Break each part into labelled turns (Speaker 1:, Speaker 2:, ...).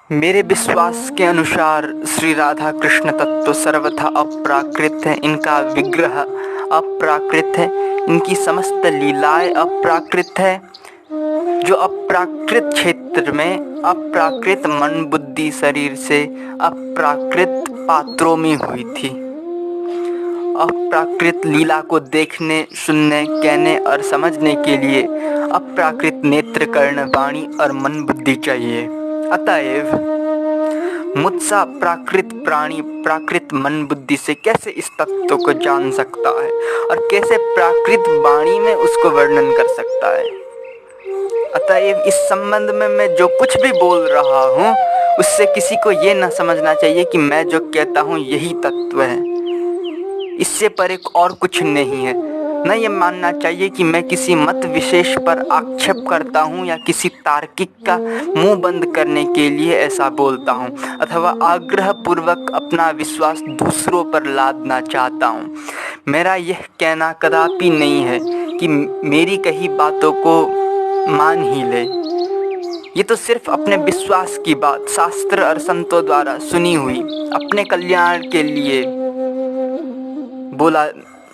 Speaker 1: मेरे विश्वास के अनुसार श्री राधा कृष्ण तत्व सर्वथा अप्राकृत है। इनका विग्रह अप्राकृत है, इनकी समस्त लीलाएं अप्राकृत है, जो अप्राकृत क्षेत्र में अप्राकृत मन बुद्धि शरीर से अप्राकृत पात्रों में हुई थी। अप्राकृत लीला को देखने, सुनने, कहने और समझने के लिए अप्राकृत नेत्र, कर्ण, वाणी और मन बुद्धि चाहिए। अतएव मुझसा प्राकृत प्राणी प्राकृत मन बुद्धि से कैसे इस तत्व को जान सकता है और कैसे प्राकृत वाणी में उसको वर्णन कर सकता है। अतएव इस संबंध में मैं जो कुछ भी बोल रहा हूँ उससे किसी को ये न समझना चाहिए कि मैं जो कहता हूँ यही तत्व है, इससे परे और कुछ नहीं है। न ये मानना चाहिए कि मैं किसी मत विशेष पर आक्षेप करता हूँ या किसी तार्किक का मुंह बंद करने के लिए ऐसा बोलता हूँ अथवा आग्रह पूर्वक अपना विश्वास दूसरों पर लादना चाहता हूँ। मेरा यह कहना कदापि नहीं है कि मेरी कही बातों को मान ही ले। ये तो सिर्फ अपने विश्वास की बात शास्त्र और संतों द्वारा सुनी हुई अपने कल्याण के लिए बोला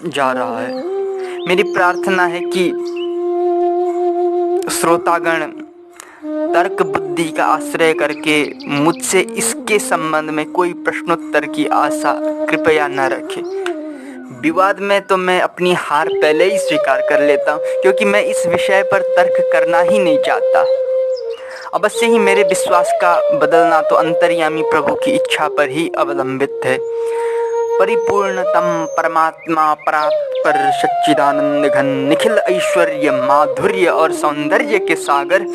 Speaker 1: जा रहा है। मेरी प्रार्थना है कि श्रोतागण तर्क बुद्धि का आश्रय करके मुझसे इसके संबंध में कोई प्रश्नोत्तर की आशा कृपया न रखें। विवाद में तो मैं अपनी हार पहले ही स्वीकार कर लेता हूँ, क्योंकि मैं इस विषय पर तर्क करना ही नहीं चाहता। अवश्य ही मेरे विश्वास का बदलना तो अंतर्यामी प्रभु की इच्छा पर ही अवलंबित है। परिपूर्णतम परमात्मा परात्पर सच्चिदानंद घन निखिल ऐश्वर्य माधुर्य और सौंदर्य के सागर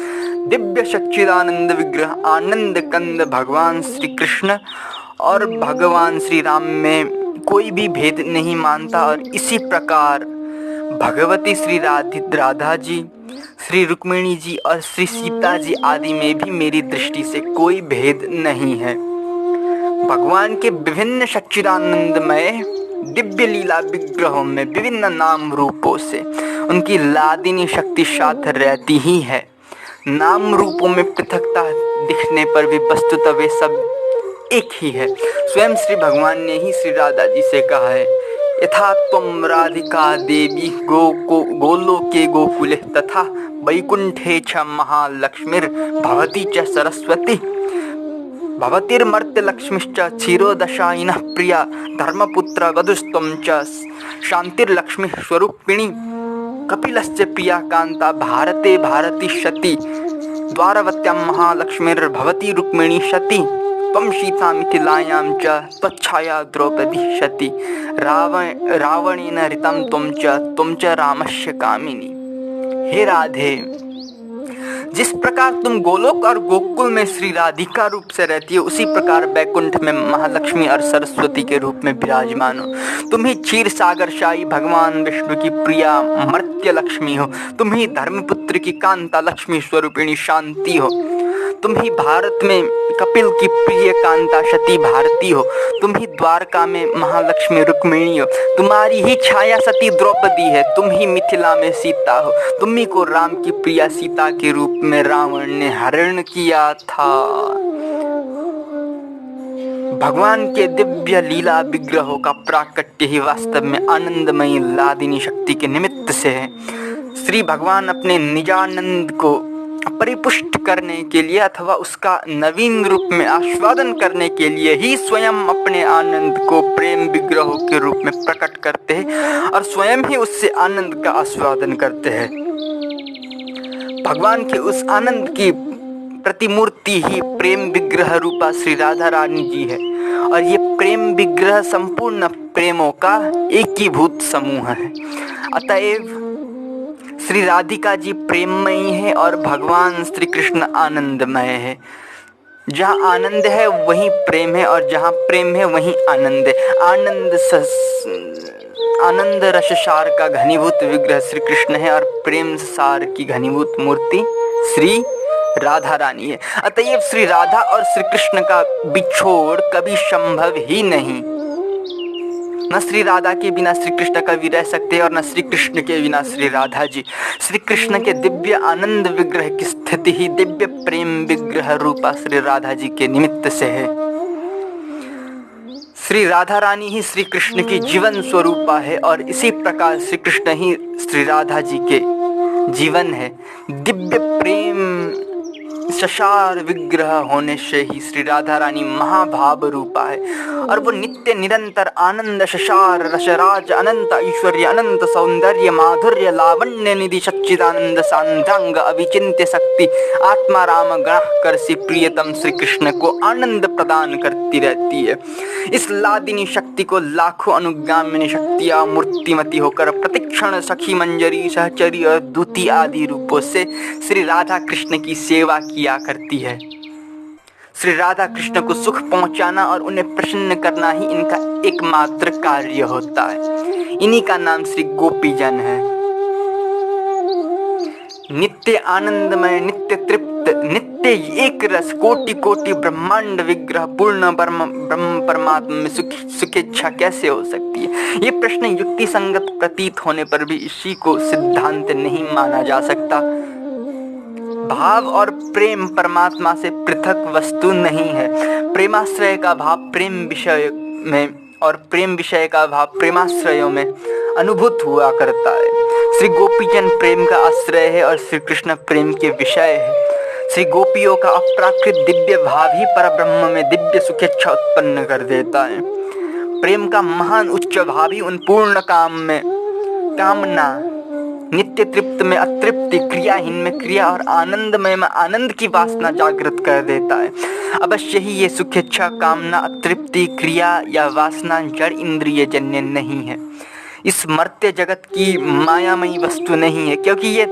Speaker 1: दिव्य सच्चिदानंद विग्रह आनंद कंद भगवान श्री कृष्ण और भगवान श्री राम में कोई भी भेद नहीं मानता। और इसी प्रकार भगवती श्री राधा जी, श्री रुक्मिणी जी और श्री सीता जी आदि में भी मेरी दृष्टि से कोई भेद नहीं है। भगवान के विभिन्न सच्चिदानंदमय दिव्य लीला विग्रहों में विभिन्न नाम रूपों से उनकी लादिनी शक्ति साथ रहती ही है। नाम रूपों में पृथकता दिखने पर भी वस्तुतः वे सब एक ही है। स्वयं श्री भगवान ने ही श्री राधा जी से कहा है, यथा त्वं राधिका देवी गोलोके गोकुले तथा वैकुंठे च महालक्ष्मीर भवती च सरस्वती भवतीर्मर्त्य लक्ष्मीश्च क्षीरोदशायिनः प्रिया धर्मपुत्र वधुस्त्वं च शान्तिर्लक्ष्मी स्वरूपिणी कपिलस्य प्रिया कांता भारते भारती सती द्वारवत्यां महालक्ष्मीर्भवती रुक्मिणी सती त्वं सीता मिथिलायां च त्वच्छाया द्रौपदी सती रावणेन ऋतं त्वं च रामस्य कामिनी। हे राधे, जिस प्रकार तुम गोलोक और गोकुल में श्री राधिका रूप से रहती हो, उसी प्रकार वैकुंठ में महालक्ष्मी और सरस्वती के रूप में विराजमान हो। तुम ही क्षीर सागर शाही भगवान विष्णु की प्रिया मर्त्य लक्ष्मी हो। तुम ही धर्मपुत्र की कांता लक्ष्मी स्वरूपिणी शांति हो। तुम ही भारत में कपिल की प्रिय कांता सती भारती हो। तुम ही द्वारका में महालक्ष्मी रुक्मिणी हो। तुम्हारी ही छाया सती द्रौपदी है। तुम ही मिथिला में सीता हो। तुम ही को राम की प्रिया सीता के रूप में रावण ने हरण किया था। भगवान के दिव्य लीला विग्रहों का प्राकट्य ही वास्तव में आनंदमयी लादिनी शक्ति के निमित्त से है। श्री भगवान अपने निजानंद को परिपुष्ट करने के लिए अथवा उसका नवीन रूप में आस्वादन करने के लिए ही स्वयं अपने आनंद को प्रेम विग्रहों के रूप में प्रकट करते हैं और स्वयं ही उससे आनंद का आस्वादन करते हैं। भगवान के उस आनंद की प्रतिमूर्ति ही प्रेम विग्रह रूपा श्री राधा रानी जी है। और ये प्रेम विग्रह संपूर्ण प्रेमों का एकीभूत समूह है। अतएव श्री राधिका जी प्रेममयी है और भगवान श्री कृष्ण आनंदमय है। जहाँ आनंद है वहीं प्रेम है और जहाँ प्रेम है वहीं आनंद है। आनंद रस सार का घनीभूत विग्रह श्री कृष्ण है और प्रेम सार की घनीभूत मूर्ति श्री राधा रानी है। अतएव श्री राधा और श्री कृष्ण का बिछोड़ कभी संभव ही नहीं। न श्री राधा के बिना श्री कृष्ण कभी रह सकते और न श्री कृष्ण के बिना श्री राधा जी। श्री कृष्ण के दिव्य आनंद विग्रह की स्थिति ही दिव्य प्रेम विग्रह रूपा श्री राधा जी के निमित्त से है। श्री राधा रानी ही श्री कृष्ण की जीवन स्वरूपा है और इसी प्रकार श्री कृष्ण ही श्री राधा जी के जीवन है। दिव्य प्रेम ससार विग्रह होने से ही श्री राधा रानी महाभाव रूपा है और वो नित्य निरंतर आनंद ससार रसराज अनंत ऐश्वर्य अनंत सौंदर्य माधुर्य लावण्य निधि सच्चिदानंद सांद्रांग अविचिन्त्य शक्ति आत्मा राम गणः कर सी प्रियतम श्री कृष्ण को आनंद प्रदान करती रहती है। इस लादिनी शक्ति को लाखों अनुगामिनी शक्तियां मूर्तिमती होकर प्रतिक्षण सखी मंजरी सहचरी और दूती आदि रूपों से श्री राधा कृष्ण की सेवा किया करती है। श्री राधा कृष्ण को सुख पहुंचाना और उन्हें प्रसन्न करना ही इनका एकमात्र कार्य होता है। इन्हीं का नाम श्री गोपीजन है। नित्य आनंदमय नित्य तृप्त नित्य एक रस कोटि कोटि ब्रह्मांड विग्रह पूर्ण ब्रह्म परमात्मा में सुखेच्छा कैसे हो सकती है? ये प्रश्न युक्ति संगत प्रतीत होने पर भी इसी को सिद्धांत नहीं माना जा सकता। भाव और प्रेम परमात्मा से पृथक वस्तु नहीं है। प्रेमाश्रय का भाव प्रेम विषय में और प्रेम विषय का भाव प्रेमाश्रयों में अनुभूत हुआ करता है। श्री गोपीजन प्रेम का आश्रय है और श्री कृष्ण प्रेम के विषय है। श्री गोपियों का अप्राकृत दिव्य भाव ही परब्रह्म में दिव्य सुखेच्छा उत्पन्न कर देता है। प्रेम का महान उच्च भाव ही उन पूर्ण काम में कामना, नित्य तृप्त में अतृप्ति, क्रियाहीन में क्रिया और आनंदमय में आनंद की वासना जागृत कर देता है। अवश्य ही ये सुखेच्छा कामना अतृप्ति क्रिया या वासना जड़ इंद्रिय जन्य नहीं है। इस मर्त्य जगत की मायामयी वस्तु नहीं है, क्योंकि ये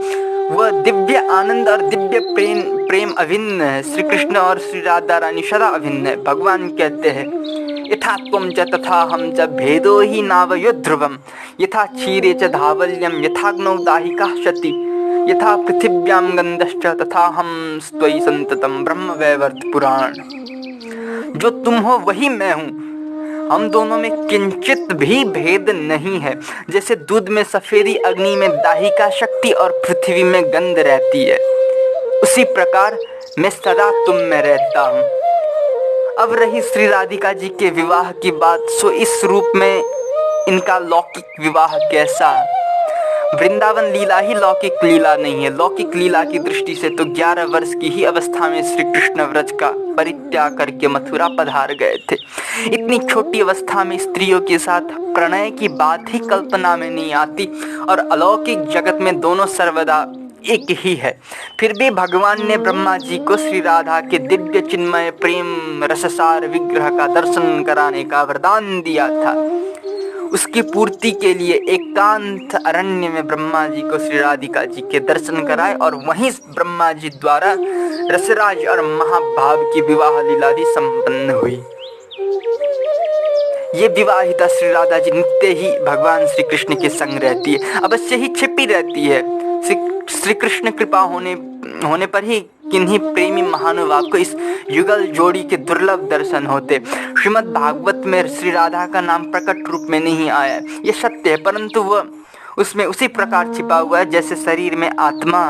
Speaker 1: वह दिव्य आनंद और दिव्य प्रेम अभिन्न है। श्री कृष्ण और श्री राधा रानी सदा अभिन्न है। भगवान कहते हैं यथा त्वं च तथा हम च भेदो ही नावयो ध्रुवम यथा क्षीरे च धावल्यम यथाग्नौ दाहिकाः शति यथा पृथिव्यां गन्धश्च तथा हम त्वयि संततम ब्रह्म वैवर्त पुराण। जो तुम हो वही मैं हूँ, हम दोनों में किंचित भी भेद नहीं है। जैसे दूध में सफेदी, अग्नि में दाहिका शक्ति और पृथ्वी में गंध रहती है, उसी प्रकार मैं सदा तुम में रहता हूँ। अब रही श्री राधिका जी के विवाह की बात, सो इस रूप में इनका लौकिक विवाह कैसा? वृंदावन लीला ही लौकिक लीला नहीं है। लौकिक लीला की दृष्टि से तो 11 वर्ष की ही अवस्था में श्री कृष्ण व्रज का परित्याग करके मथुरा पधार गए थे। इतनी छोटी अवस्था में स्त्रियों के साथ प्रणय की बात ही कल्पना में नहीं आती और अलौकिक जगत में दोनों सर्वदा एक ही है। फिर भी भगवान ने ब्रह्मा जी को श्री राधा के दिव्य चिन्मय प्रेम रससार विग्रह का दर्शन कराने का वरदान दिया था। उसकी पूर्ति के लिए एकांत अरण्य में ब्रह्मा जी को श्री राधिका जी के दर्शन कराए और वहीं ब्रह्मा जी द्वारा रसराज और महाभाव की विवाह लीला भी संपन्न हुई। ये विवाहिता श्री राधा जी नित्य ही भगवान श्री कृष्ण के संग रहती है, अवश्य ही छिपी रहती है। श्री कृष्ण कृपा होने पर ही किन्हीं प्रेमी महानुभाव को इस युगल जोड़ी के दुर्लभ दर्शन होते। श्रीमद् भागवत में श्री राधा का नाम प्रकट रूप में नहीं आया है, ये सत्य है, परंतु वह उसमें उसी प्रकार छिपा हुआ है जैसे शरीर में आत्मा।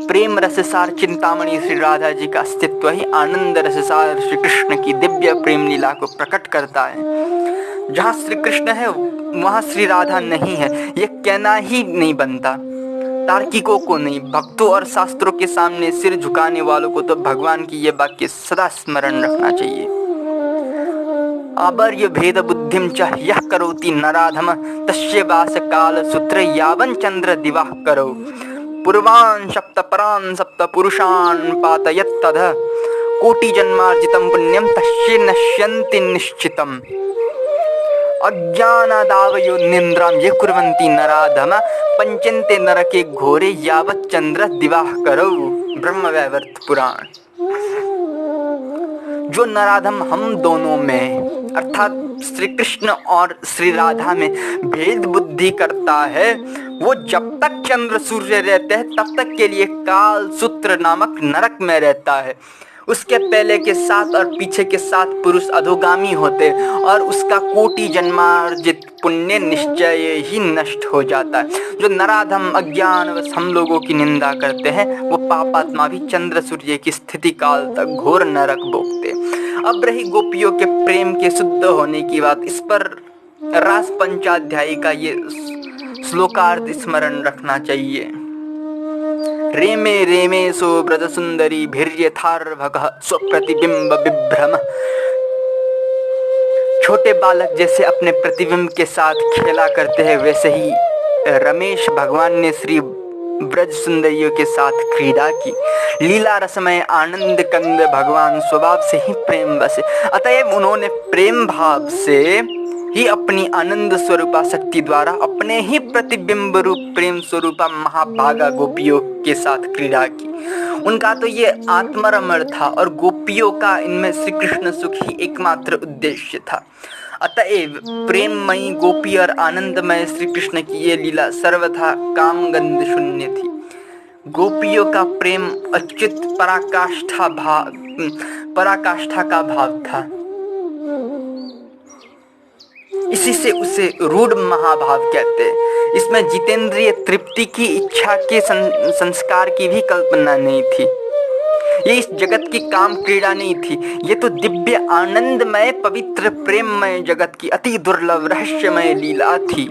Speaker 1: प्रेम रससार चिंतामणि श्री राधा जी का अस्तित्व ही आनंद रससार श्री कृष्ण की दिव्य प्रेम लीला को प्रकट करता है। जहाँ श्री कृष्ण है वहाँ श्री राधा नहीं है, ये कहना ही नहीं बनता। तार्किकों को नहीं, भक्तों और शास्त्रों के सामने सिर झुकाने वालों को तो भगवान की ये वाक्य सदा स्मरण रखना चाहिए। आबर्य भेद बुद्धिम च यः करोति नराधम तस्य वास काल सूत्र यावन् चंद्र दिवाह करो पूर्वान् सप्त परान् सप्त पुरुषान् पातयत् तद कोटि जन्मार्जितं पुण्यं तस्य नश्यन्ति निश्चितम्। अज्ञानादावयो निन्द्रां ये कुर्वन्ति नराधम पंचन्ते नरके घोरे यावत् चंद्र दिवाह करो ब्रह्म वैवर्त पुराण। जो नराधम हम दोनों में अर्थात श्री कृष्ण और श्री राधा में भेद बुद्धि करता है, वो जब तक चंद्र सूर्य रहते हैं तब तक के लिए काल सूत्र नामक नरक में रहता है। उसके पहले के 7 और पीछे के 7 पुरुष अधोगामी होते और उसका कोटि जन्मार्जित पुण्य निश्चय ही नष्ट हो जाता है। जो नराधम अज्ञान व हम लोगों की निंदा करते हैं वो पापात्मा भी चंद्र सूर्य की स्थिति काल तक घोर नरक भोगते। अब रही गोपियों के प्रेम के शुद्ध होने की बात, इस पर रास पंचाध्यायी का ये श्लोकार्थ स्मरण रखना चाहिए। रेमे रेमे सो ब्रज सुंदरी भीर्यथार्भकः स्वप्रतिबिंब विभ्रम। छोटे बालक जैसे अपने प्रतिबिंब के साथ खेला करते हैं वैसे ही रमेश भगवान ने श्री ब्रज सुंदरियों के साथ क्रीड़ा की। लीला रसमय आनंद कंद भगवान स्वभाव से ही प्रेम बसे, अतएव उन्होंने प्रेम भाव से ही अपनी आनंद स्वरूपा शक्ति द्वारा अपने ही प्रतिबिंब रूप प्रेम स्वरूपा महाभागा गोपियों के साथ क्रीड़ा की। उनका तो ये आत्मरमण था और गोपियों का इनमें श्री कृष्ण सुख ही एकमात्र उद्देश्य था। अतएव प्रेममयी गोपी और आनंदमय श्री कृष्ण की ये लीला सर्वथा कामगंध शून्य थी। गोपियों का प्रेम अच्युत पराकाष्ठा का भाव था, इसी से उसे रूढ़ महाभाव कहते हैं। इसमें जितेंद्रिय तृप्ति की इच्छा के संस्कार की भी कल्पना नहीं थी। ये इस जगत की काम क्रीड़ा नहीं थी, ये तो दिव्य आनंदमय पवित्र प्रेममय जगत की अति दुर्लभ रहस्यमय लीला थी,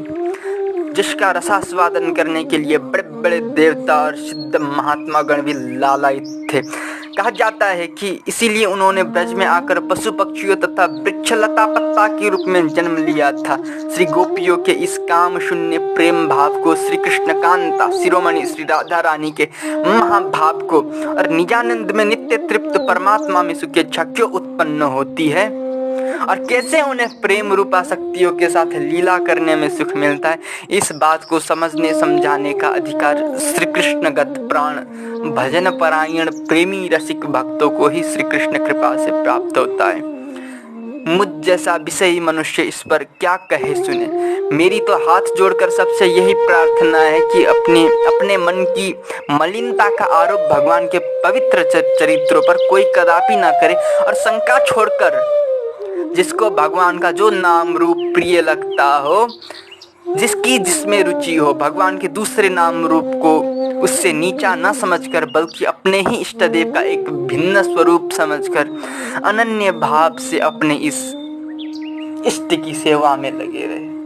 Speaker 1: जिसका रसास्वादन करने के लिए बड़े बड़े देवता और सिद्ध महात्मा गण भी लालायित थे। कहा जाता है कि इसीलिए उन्होंने ब्रज में आकर पशु पक्षियों तथा वृक्ष लता पत्ता के रूप में जन्म लिया था। श्री गोपियों के इस काम शून्य प्रेम भाव को श्री कृष्ण कांता शिरोमणि श्री राधा रानी के महाभाव को और निजानंद में नित्य तृप्त परमात्मा में सुखेच्छा क्यों उत्पन्न होती है और कैसे उन्हें प्रेम रूपा शक्तियों के साथ लीला करने में सुख मिलता है, इस बात को समझने समझाने का अधिकार श्री कृष्णगत प्राण भजन परायण प्रेमी रसिक भक्तों को ही श्री कृष्ण कृपा से प्राप्त होता है। मुझ जैसा विषयी मनुष्य इस पर क्या कहे सुने। मेरी तो हाथ जोड़कर सबसे यही प्रार्थना है कि अपने मन की मलिनता का आरोप भगवान के पवित्र चरित्रों पर कोई कदापि ना करे और शंका छोड़कर जिसको भगवान का जो नाम रूप प्रिय लगता हो, जिसकी जिसमें रुचि हो, भगवान के दूसरे नाम रूप को उससे नीचा न समझकर बल्कि अपने ही इष्ट देव का एक भिन्न स्वरूप समझकर अनन्य भाव से अपने इस इष्ट की सेवा में लगे रहे।